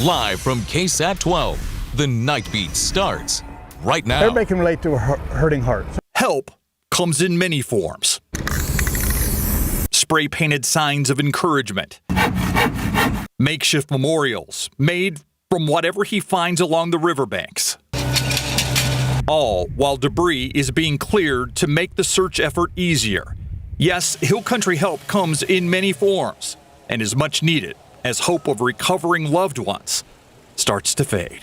Live from KSAT 12, the Nightbeat starts right now. Everybody can relate to a hurting heart. Help comes in many forms. Spray-painted signs of encouragement. Makeshift memorials made from whatever he finds along the riverbanks. All while debris is being cleared to make the search effort easier. Yes, Hill Country help comes in many forms and is much needed as hope of recovering loved ones starts to fade.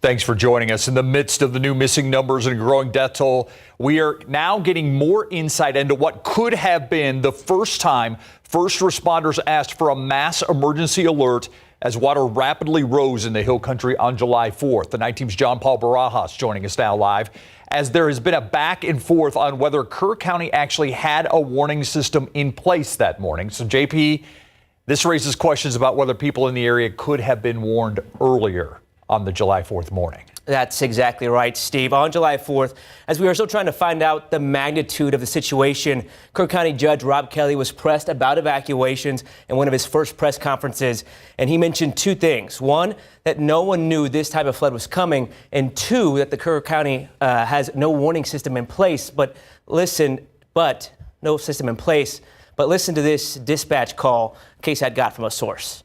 Thanks for joining us. In the midst of the new missing numbers and growing death toll, we are now getting more insight into what could have been the first time first responders asked for a mass emergency alert as water rapidly rose in the Hill Country on July 4th. The night team's John Paul Barajas joining us now live, as there has been a back and forth on whether Kerr County actually had a warning system in place that morning. So, JP, this raises questions about whether people in the area could have been warned earlier on the July 4th morning. That's exactly right, Steve. On July 4th, as we are still trying to find out the magnitude of the situation, Kerr County Judge Rob Kelly was pressed about evacuations in one of his first press conferences, and he mentioned two things. One, that no one knew this type of flood was coming, and two, that the Kerr County has no warning system in place. But listen to this dispatch call KSAT got from a source.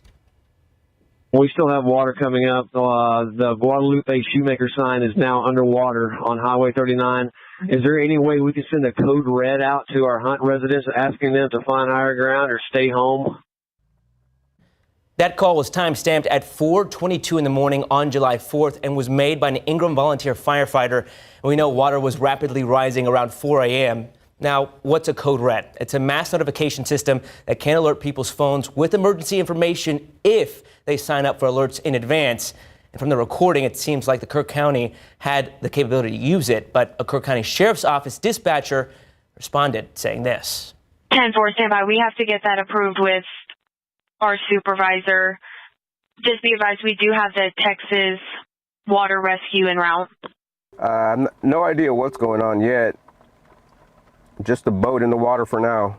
We still have water coming up. The Guadalupe Shoemaker sign is now underwater on Highway 39. Is there any way we can send a code red out to our Hunt residents asking them to find higher ground or stay home? That call was time-stamped at 4:22 in the morning on July 4th and was made by an Ingram volunteer firefighter. We know water was rapidly rising around 4 a.m. Now, what's a code red? It's a mass notification system that can alert people's phones with emergency information if they sign up for alerts in advance. And from the recording, it seems like the Kerr County had the capability to use it, but a Kerr County Sheriff's Office dispatcher responded saying this. 10-4 standby. We have to get that approved with our supervisor. Just be advised, we do have the Texas water rescue en route. No idea what's going on yet. Just a boat in the water for now.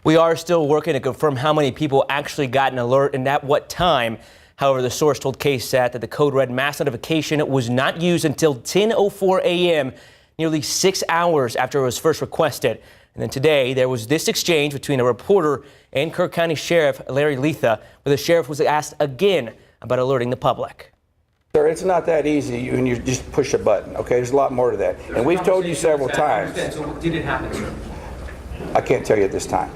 We are still working to confirm how many people actually got an alert and at what time. However, the source told KSAT that the code red mass notification was not used until 10:04 a.m., nearly 6 hours after it was first requested. And then today, there was this exchange between a reporter and Kerr County Sheriff Larry Letha, where the sheriff was asked again about alerting the public. Sir, it's not that easy when you just push a button, okay? There's a lot more to that. And we've told you several times. So did it happen, sir? I can't tell you at this time.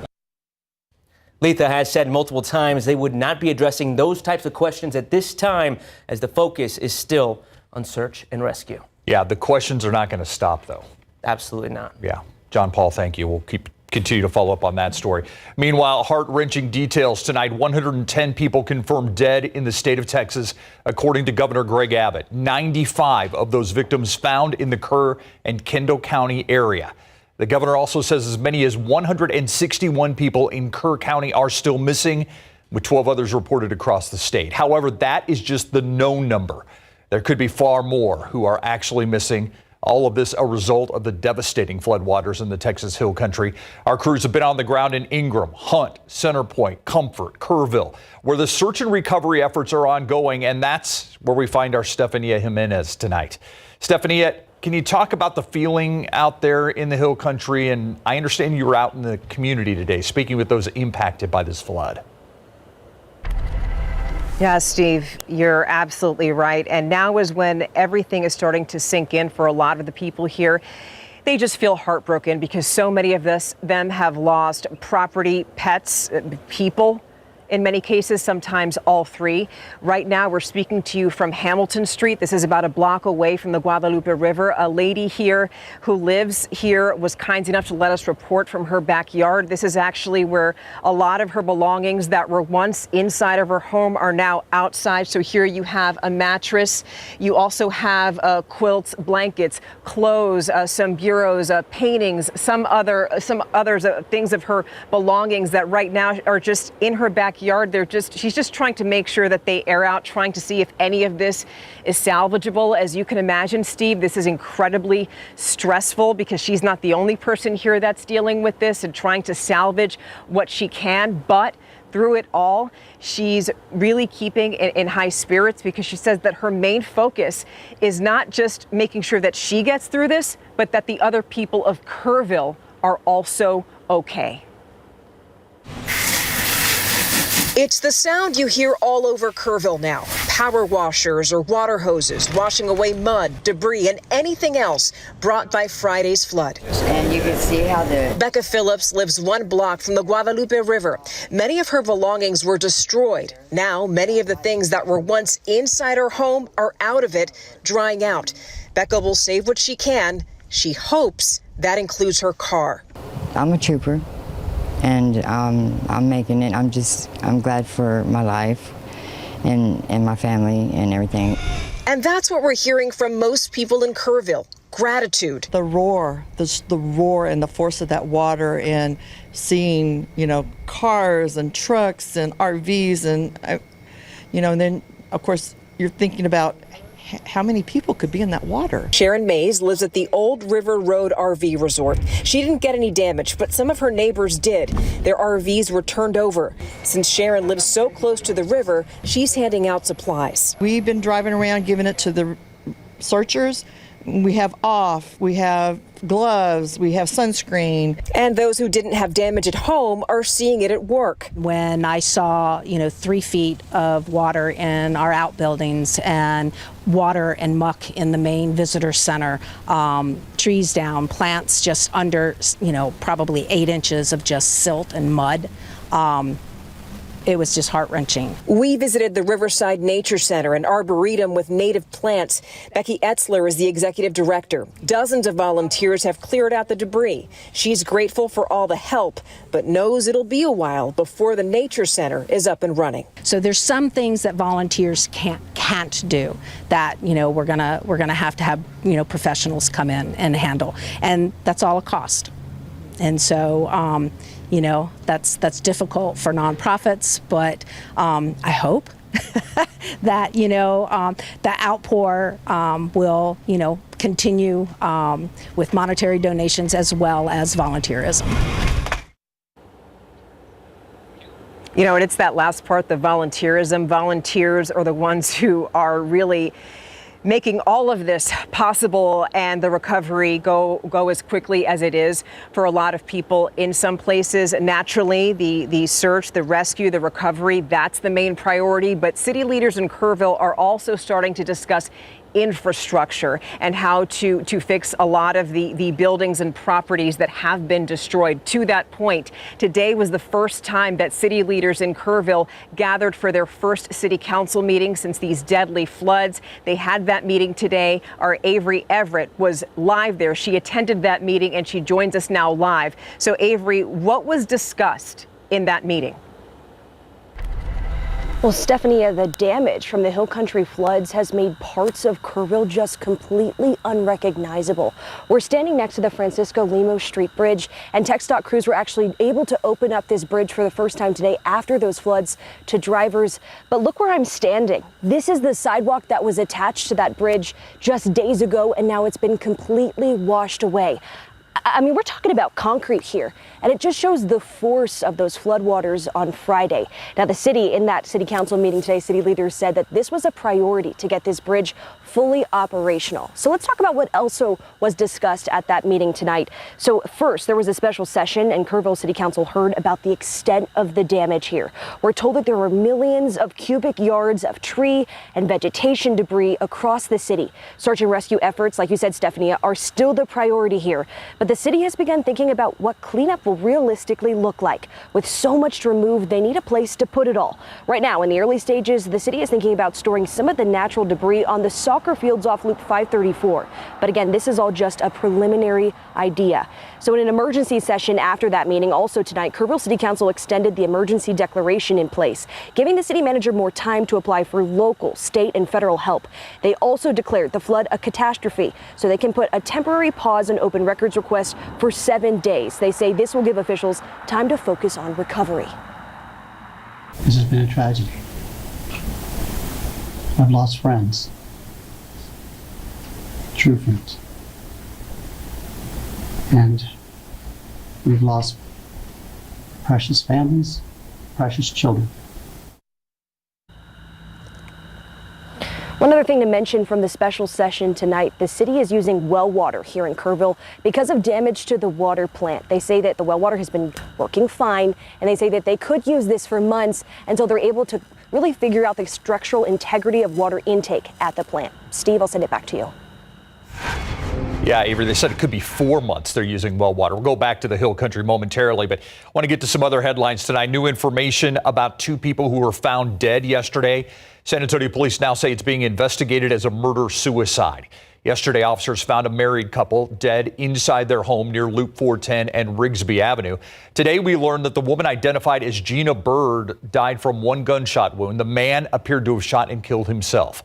Letha has said multiple times they would not be addressing those types of questions at this time, as the focus is still on search and rescue. Yeah, the questions are not going to stop, though. Absolutely not. Yeah. John Paul, thank you. We'll continue to follow up on that story. Meanwhile, heart-wrenching details tonight. 110 people confirmed dead in the state of Texas, according to Governor Greg Abbott. 95 of those victims found in the Kerr and Kendall County area. The governor also says as many as 161 people in Kerr County are still missing, with 12 others reported across the state. However, that is just the known number. There could be far more who are actually missing. All of this a result of the devastating floodwaters in the Texas Hill Country. Our crews have been on the ground in Ingram, Hunt, Centerpoint, Comfort, Kerrville, where the search and recovery efforts are ongoing, and that's where we find our Stefania Jimenez tonight. Stefania, can you talk about the feeling out there in the Hill Country? And I understand you were out in the community today speaking with those impacted by this flood. Yeah, Steve, you're absolutely right. And now is when everything is starting to sink in for a lot of the people here. They just feel heartbroken because so many of them have lost property, pets, people. In many cases, sometimes all three. Right now, we're speaking to you from Hamilton Street. This is about a block away from the Guadalupe River. A lady here who lives here was kind enough to let us report from her backyard. This is actually where a lot of her belongings that were once inside of her home are now outside. So here you have a mattress. You also have quilts, blankets, clothes, some bureaus, paintings, some others things of her belongings that right now are just in her backyard. She's just trying to make sure that they air out, trying to see if any of this is salvageable. As you can imagine, Steve, this is incredibly stressful because she's not the only person here that's dealing with this and trying to salvage what she can. But through it all, she's really keeping in high spirits because she says that her main focus is not just making sure that she gets through this, but that the other people of Kerrville are also okay. It's the sound you hear all over Kerrville now. Power washers or water hoses washing away mud, debris, and anything else brought by Friday's flood. And you can see how Becca Phillips lives 1 block from the Guadalupe River. Many of her belongings were destroyed. Now, many of the things that were once inside her home are out of it, drying out. Becca will save what she can. She hopes that includes her car. I'm a trooper. And I'm making it. I'm glad for my life and my family and everything. And that's what we're hearing from most people in Kerrville. Gratitude. The roar and the force of that water and seeing, cars and trucks and RVs and, and then, of course, you're thinking about how many people could be in that water. Sharon Mays lives at the Old River Road RV Resort. She didn't get any damage, but some of her neighbors did. Their RVs were turned over. Since Sharon lives so close to the river, she's handing out supplies. We've been driving around giving it to the searchers. We have off, we have gloves, we have sunscreen. And those who didn't have damage at home are seeing it at work. When I saw, 3 feet of water in our outbuildings and water and muck in the main visitor center, trees down, plants just under, probably 8 inches of just silt and mud. It was just heart-wrenching. We visited the Riverside Nature Center, an arboretum with native plants. Becky Etzler is the executive director. Dozens of volunteers have cleared out the debris. She's grateful for all the help, but knows it'll be a while before the Nature Center is up and running. So there's some things that volunteers can't do that, we're gonna have to have, professionals come in and handle. And that's all a cost. And so, that's difficult for nonprofits, but I hope that, the outpour will, continue with monetary donations as well as volunteerism. And it's that last part, the volunteerism. Volunteers are the ones who are really making all of this possible and the recovery go as quickly as it is for a lot of people. In some places, naturally, the search, the rescue, the recovery, that's the main priority. But city leaders in Kerrville are also starting to discuss infrastructure and how to fix a lot of the buildings and properties that have been destroyed. To that point, today was the first time that city leaders in Kerrville gathered for their first city council meeting since these deadly floods. They had that meeting today. Our Avery Everett was live there. She attended that meeting and she joins us now live. So Avery, what was discussed in that meeting? Well, Stephanie, the damage from the Hill Country floods has made parts of Kerrville just completely unrecognizable. We're standing next to the Francisco Lemos Street Bridge, and TxDOT crews were actually able to open up this bridge for the first time today after those floods to drivers. But look where I'm standing. This is the sidewalk that was attached to that bridge just days ago, and now it's been completely washed away. I mean, we're talking about concrete here, and it just shows the force of those floodwaters on Friday. Now, the city, in that city council meeting today, city leaders said that this was a priority to get this bridge fully operational. So let's talk about what also was discussed at that meeting tonight. So first, there was a special session, and Kerrville City Council heard about the extent of the damage here. We're told that there were millions of cubic yards of tree and vegetation debris across the city. Search and rescue efforts, like you said, Stephanie, are still the priority here. But the city has begun thinking about what cleanup will realistically look like. With so much to remove, they need a place to put it all. Right now, in the early stages, the city is thinking about storing some of the natural debris on the soccer fields off Loop 534. But again, this is all just a preliminary idea. So in an emergency session after that meeting, also tonight, Kerrville City Council extended the emergency declaration in place, giving the city manager more time to apply for local, state, and federal help. They also declared the flood a catastrophe, so they can put a temporary pause on open records requests for 7 days. They say this will give officials time to focus on recovery. This has been a tragedy. I've lost friends, true friends, and we've lost precious families precious children. One other thing to mention from the special session tonight, the city is using well water here in Kerrville because of damage to the water plant. They say that the well water has been working fine, and they say that they could use this for months until they're able to really figure out the structural integrity of water intake at the plant. Steve, I'll send it back to you. Yeah, Avery, they said it could be 4 months they're using well water. We'll go back to the Hill Country momentarily, but I want to get to some other headlines tonight. New information about 2 people who were found dead yesterday. San Antonio police now say it's being investigated as a murder-suicide. Yesterday, officers found a married couple dead inside their home near Loop 410 and Rigsby Avenue. Today, we learned that the woman identified as Gina Bird died from 1 gunshot wound. The man appeared to have shot and killed himself.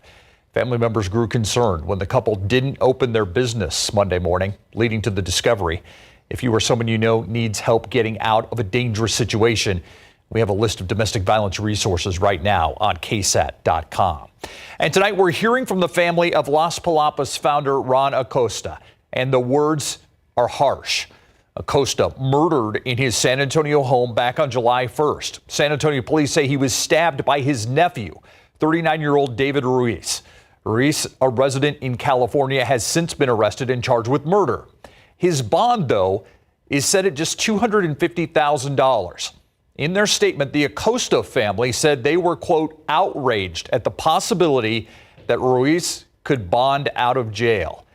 Family members grew concerned when the couple didn't open their business Monday morning, leading to the discovery. If you or someone you know needs help getting out of a dangerous situation, we have a list of domestic violence resources right now on KSAT.com. And tonight we're hearing from the family of Las Palapas founder Ron Acosta, and the words are harsh. Acosta murdered in his San Antonio home back on July 1st. San Antonio police say he was stabbed by his nephew, 39-year-old David Ruiz. Ruiz, a resident in California, has since been arrested and charged with murder. His bond, though, is set at just $250,000. In their statement, the Acosta family said they were, quote, outraged at the possibility that Ruiz could bond out of jail.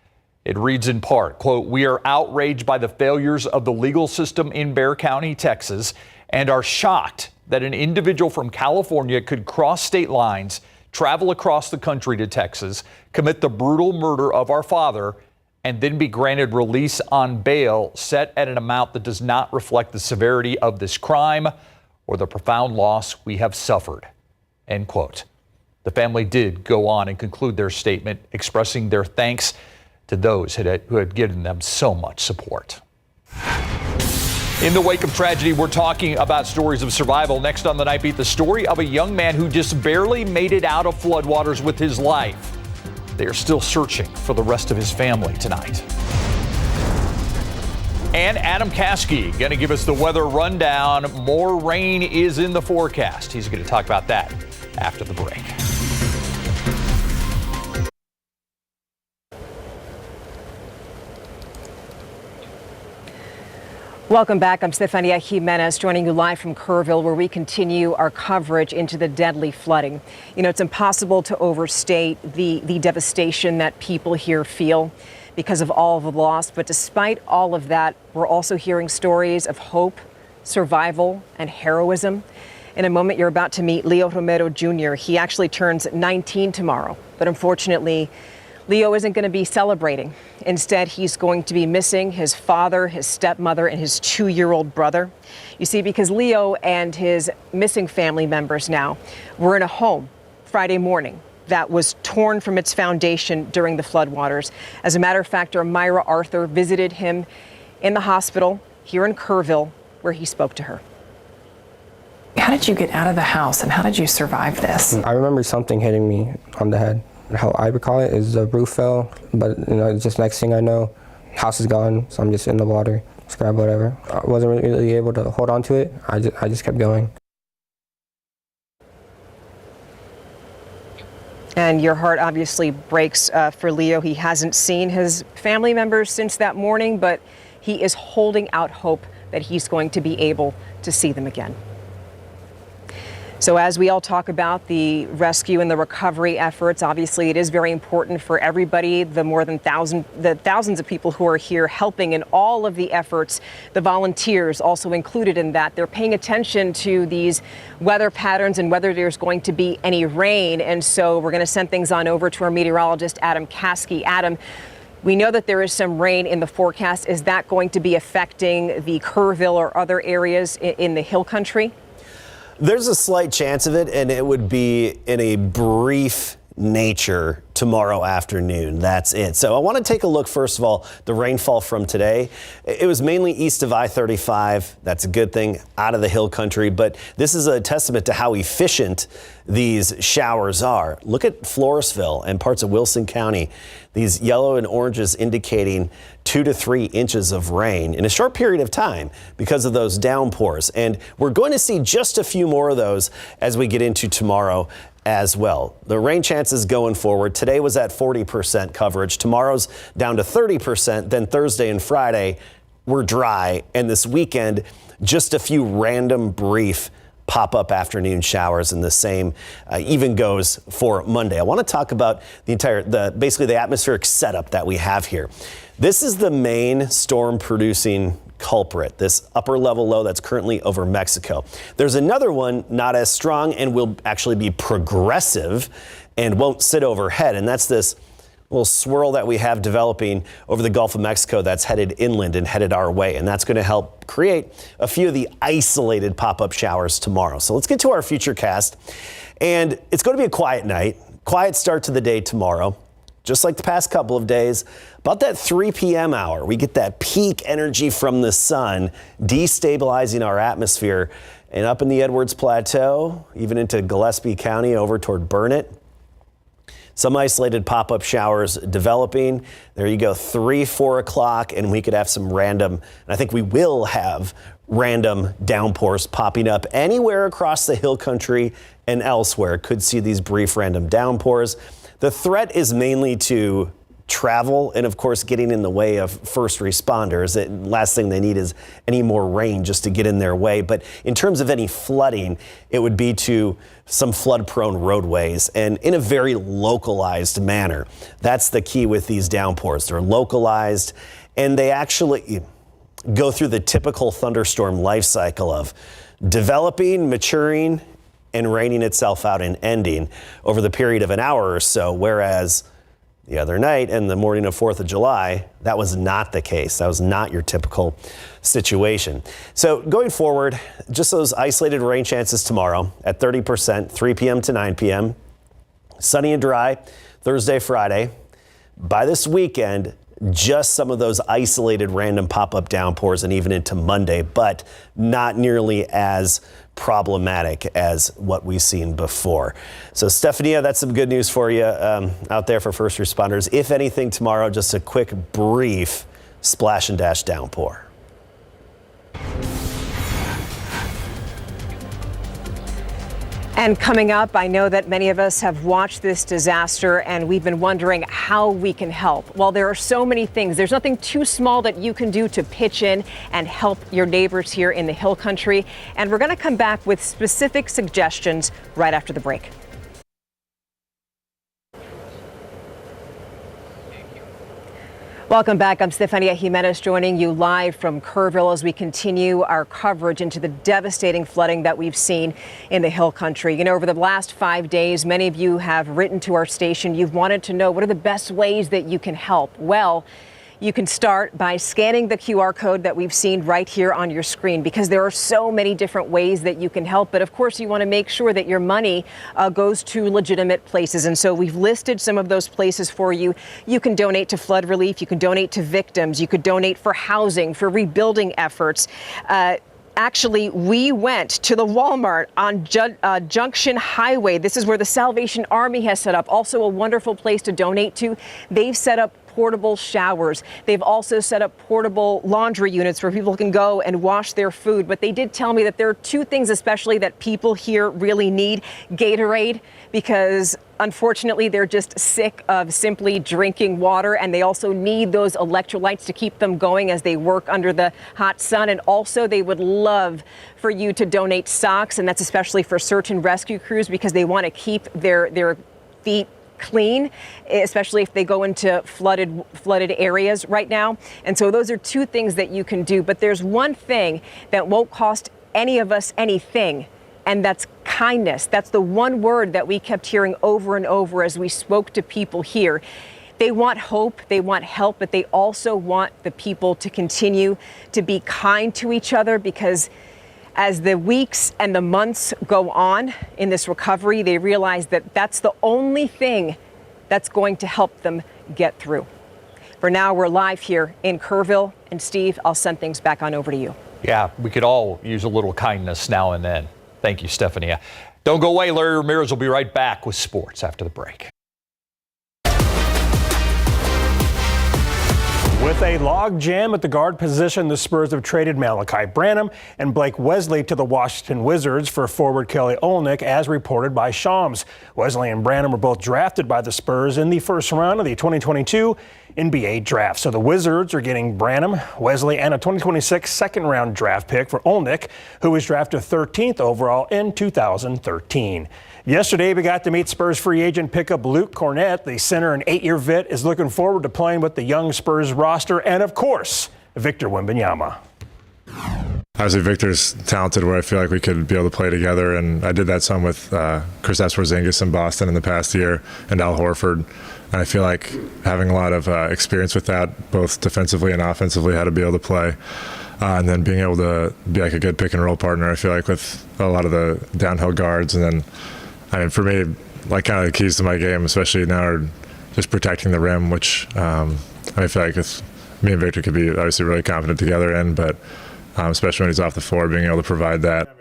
It reads in part, quote, "We are outraged by the failures of the legal system in Bexar County, Texas, and are shocked that an individual from California could cross state lines, travel across the country to Texas, commit the brutal murder of our father, and then be granted release on bail set at an amount that does not reflect the severity of this crime or the profound loss we have suffered," end quote. The family did go on and conclude their statement, expressing their thanks to those who had given them so much support. In the wake of tragedy, we're talking about stories of survival. Next on the Nightbeat, the story of a young man who just barely made it out of floodwaters with his life. They are still searching for the rest of his family tonight. And Adam Caskey going to give us the weather rundown. More rain is in the forecast. He's going to talk about that after the break. Welcome back. I'm Stefania Jimenez, joining you live from Kerrville, where we continue our coverage into the deadly flooding. You know, it's impossible to overstate the devastation that people here feel because of all of the loss. But despite all of that, we're also hearing stories of hope, survival, and heroism. In a moment, you're about to meet Leo Romero Jr. He actually turns 19 tomorrow, but unfortunately, Leo isn't going to be celebrating. Instead, he's going to be missing his father, his stepmother, and his 2-year-old brother. You see, because Leo and his missing family members now were in a home Friday morning that was torn from its foundation during the floodwaters. As a matter of fact, Myra Arthur visited him in the hospital here in Kerrville, where he spoke to her. How did you get out of the house and how did you survive this? I remember something hitting me on the head. How I recall it is the roof fell, but just next thing I know, house is gone, so I'm just in the water, just grab whatever. I wasn't really able to hold on to it. I just kept going. And your heart obviously breaks for Leo. He hasn't seen his family members since that morning, but he is holding out hope that he's going to be able to see them again. So as we all talk about the rescue and the recovery efforts, obviously it is very important for everybody, the more than thousands of people who are here helping in all of the efforts, the volunteers also included in that. They're paying attention to these weather patterns and whether there's going to be any rain. And so we're going to send things on over to our meteorologist, Adam Caskey. Adam, we know that there is some rain in the forecast. Is that going to be affecting the Kerrville or other areas in the Hill Country? There's a slight chance of it, and it would be in a brief nature. tomorrow afternoon. That's it. So I want to take a look, first of all, the rainfall from today. It was mainly east of I-35. That's a good thing, out of the hill country. But this is a testament to how efficient these showers are. Look at Floresville and parts of Wilson County. These yellow and oranges indicating 2 to 3 inches of rain in a short period of time because of those downpours. And we're going to see just a few more of those as we get into tomorrow as well. The rain chances going forward, today was at 40% coverage. Tomorrow's down to 30%. Then Thursday and Friday were dry. And this weekend, just a few random brief pop-up afternoon showers, and the same even goes for Monday. I want to talk about basically the atmospheric setup that we have here. This is the main storm-producing culprit, this upper level low that's currently over Mexico. There's another one not as strong and will actually be progressive and won't sit overhead, and that's this little swirl that we have developing over the Gulf of Mexico that's headed inland and headed our way. And that's going to help create a few of the isolated pop-up showers tomorrow. So let's get to our futurecast. And it's going to be a quiet night, quiet start to the day tomorrow. Just like the past couple of days, about that 3 p.m. hour, we get that peak energy from the sun destabilizing our atmosphere. And up in the Edwards Plateau, even into Gillespie County over toward Burnett, some isolated pop-up showers developing. There you go, 3, 4 o'clock, and we could have some random, and I think we will have random downpours popping up anywhere across the hill country and elsewhere. Could see these brief random downpours. The threat is mainly to travel and, of course, getting in the way of first responders. The last thing they need is any more rain just to get in their way. But in terms of any flooding, it would be to some flood-prone roadways and in a very localized manner. That's the key with these downpours. They're localized, and they actually go through the typical thunderstorm life cycle of developing, maturing, and raining itself out and ending over the period of an hour or so, whereas the other night and the morning of 4th of July, that was not the case. That was not your typical situation. So going forward, just those isolated rain chances tomorrow at 30%, 3 p.m. to 9 p.m. Sunny and dry Thursday, Friday. By this weekend, just some of those isolated random pop-up downpours and even into Monday, but not nearly as problematic as what we've seen before. So Stephania, that's some good news for you out there for first responders. If anything tomorrow, just a quick brief splash and dash downpour. And coming up, I know that many of us have watched this disaster and we've been wondering how we can help. Well, there are so many things. There's nothing too small that you can do to pitch in and help your neighbors here in the Hill Country. And we're going to come back with specific suggestions right after the break. Welcome back. I'm Stefania Jimenez joining you live from Kerrville as we continue our coverage into the devastating flooding that we've seen in the Hill Country. You know, over the last 5 days, many of you have written to our station. You've wanted to know what are the best ways that you can help. Well, you can start by scanning the QR code that we've seen right here on your screen, because there are so many different ways that you can help. But of course, you want to make sure that your money goes to legitimate places. And so we've listed some of those places for you. You can donate to flood relief. You can donate to victims. You could donate for housing, for rebuilding efforts. Actually, we went to the Walmart on Junction Highway. This is where the Salvation Army has set up. Also a wonderful place to donate to. They've set up portable showers. They've also set up portable laundry units where people can go and wash their food. But they did tell me that there are 2 things especially that people here really need. Gatorade, because unfortunately they're just sick of simply drinking water, and they also need those electrolytes to keep them going as they work under the hot sun. And also they would love for you to donate socks, and that's especially for search and rescue crews, because they want to keep their feet clean, especially if they go into flooded areas right now. And so those are 2 things that you can do. But there's one thing that won't cost any of us anything, and that's kindness. That's the one word that we kept hearing over and over as we spoke to people here. They want hope, they want help, but they also want the people to continue to be kind to each other, because as the weeks and the months go on in this recovery, they realize that that's the only thing that's going to help them get through. For now, we're live here in Kerrville. And Steve, I'll send things back on over to you. Yeah, we could all use a little kindness now and then. Thank you, Stephanie. Don't go away. Larry Ramirez will be right back with sports after the break. With a log jam at the guard position, the Spurs have traded Malachi Branham and Blake Wesley to the Washington Wizards for forward Kelly Olynyk, as reported by Shams. Wesley and Branham were both drafted by the Spurs in the first round of the 2022 NBA draft. So the Wizards are getting Branham, Wesley, and a 2026 second-round draft pick for Olynyk, who was drafted 13th overall in 2013. Yesterday, we got to meet Spurs free agent pickup Luke Cornett. The center, an 8-year vet, is looking forward to playing with the young Spurs roster and, of course, Victor Wembanyama. Obviously, Victor's talented where I feel like we could be able to play together, and I did that some with Kristaps Porzingis in Boston in the past year and Al Horford. And I feel like having a lot of experience with that, both defensively and offensively, how to be able to play. And then being able to be like a good pick and roll partner, I feel like, with a lot of the downhill guards. And then, I mean, for me, like, kind of the keys to my game, especially now, are just protecting the rim, which I feel like me and Victor could be obviously really confident together in, but especially when he's off the floor, being able to provide that.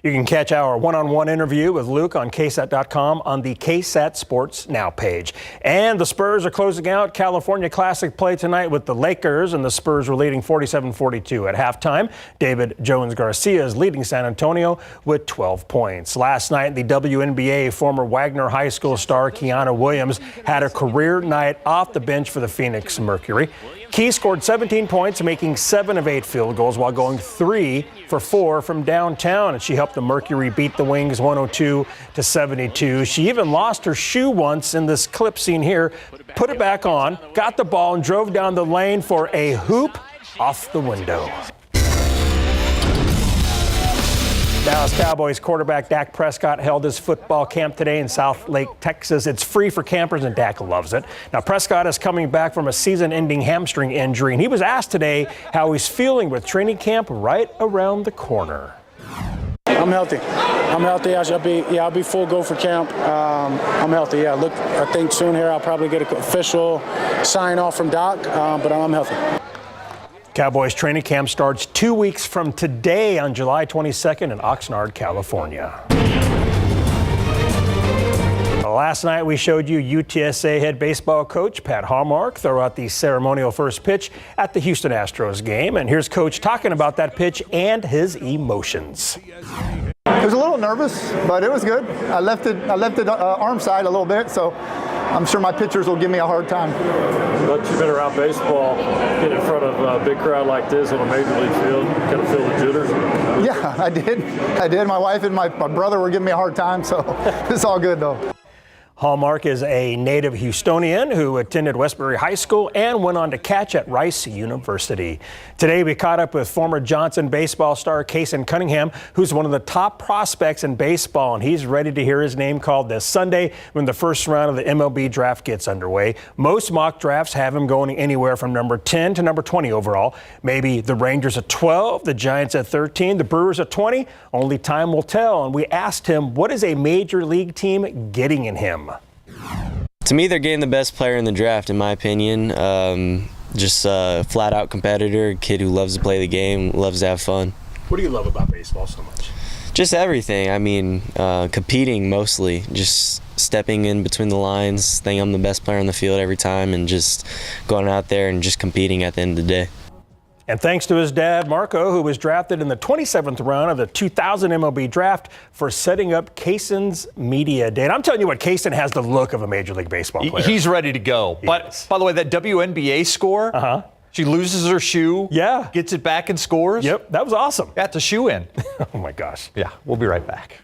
You can catch our one-on-one interview with Luke on KSAT.com on the KSAT Sports Now page. And the Spurs are closing out California Classic play tonight with the Lakers, and the Spurs were leading 47-42 at halftime. David Jones-Garcia is leading San Antonio with 12 points. Last night, the WNBA former Wagner High School star Kiana Williams had a career night off the bench for the Phoenix Mercury. Key scored 17 points, making 7 of 8 field goals while going 3 for 4 from downtown. And she helped the Mercury beat the Wings 102-72. She even lost her shoe once in this clip seen here, put it back on, got the ball, and drove down the lane for a hoop off the window. Dallas Cowboys quarterback Dak Prescott held his football camp today in South Lake, Texas. It's free for campers, and Dak loves it. Now, Prescott is coming back from a season-ending hamstring injury, and he was asked today how he's feeling with training camp right around the corner. I'm healthy. I'll be full go for camp. I'm healthy. Yeah, look, I think soon here I'll probably get an official sign off from Doc, but I'm healthy. Cowboys training camp starts 2 weeks from today on July 22nd in Oxnard, California. Last night we showed you UTSA head baseball coach Pat Hallmark throw out the ceremonial first pitch at the Houston Astros game. And here's Coach talking about that pitch and his emotions. I was a little nervous, but it was good. I left it arm side a little bit, so I'm sure my pitchers will give me a hard time. But you've been around baseball, get in front of a big crowd like this on a major league field, kind of feel the jitters? Yeah, I did. My wife and my brother were giving me a hard time, so it's all good though. Hallmark is a native Houstonian who attended Westbury High School and went on to catch at Rice University. Today we caught up with former Johnson baseball star Kason Cunningham, who's one of the top prospects in baseball, and he's ready to hear his name called this Sunday when the first round of the MLB draft gets underway. Most mock drafts have him going anywhere from number 10 to number 20 overall. Maybe the Rangers at 12, the Giants at 13, the Brewers at 20. Only time will tell. And we asked him, what is a major league team getting in him? To me, they're getting the best player in the draft, in my opinion. Just a flat-out competitor, a kid who loves to play the game, loves to have fun. What do you love about baseball so much? Just everything. I mean, competing mostly. Just stepping in between the lines, thinking I'm the best player on the field every time, and just going out there and just competing at the end of the day. And thanks to his dad, Marco, who was drafted in the 27th round of the 2000 MLB draft, for setting up Kason's media day. And I'm telling you what, Kason has the look of a Major League Baseball player. He's ready to go. But by the way, that WNBA score, she loses her shoe, gets it back and scores. Yep, that was awesome. Got the shoe in. Oh my gosh. Yeah, we'll be right back.